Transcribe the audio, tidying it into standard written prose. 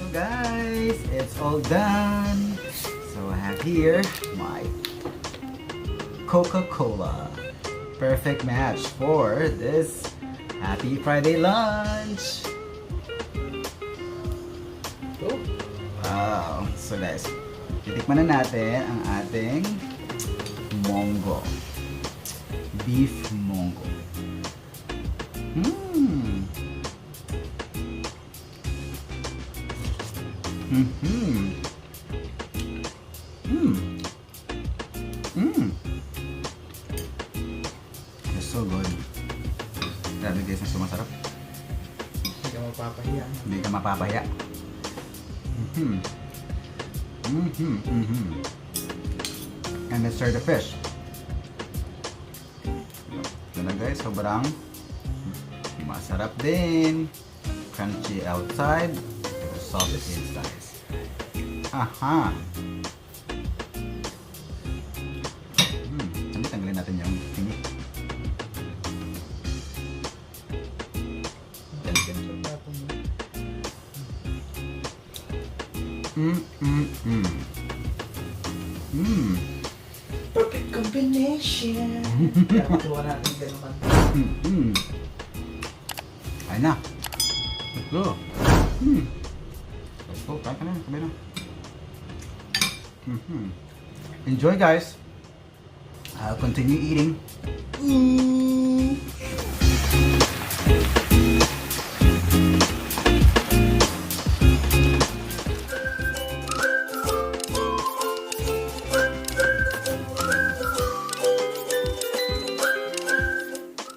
Guys, it's all done. So I have here my Coca-Cola. Perfect match for this Happy Friday lunch. Wow. So guys, titikman na natin ang ating Mongo. Beef Mongo. It's so good. Grabe guys, ang sumasarap. Hindi ka mapapahiya. Hindi ka mapapahiya. And let's try the fish. Ito na guys, sobrang masarap din. Crunchy outside, soft inside. Aha! Tanggalin natin yung tingi. Perfect combination. Kaya matuwa natin ganun. Ayun na. Let's go. Let's go. Kain ka na. Kain na. Enjoy guys. I'll continue eating.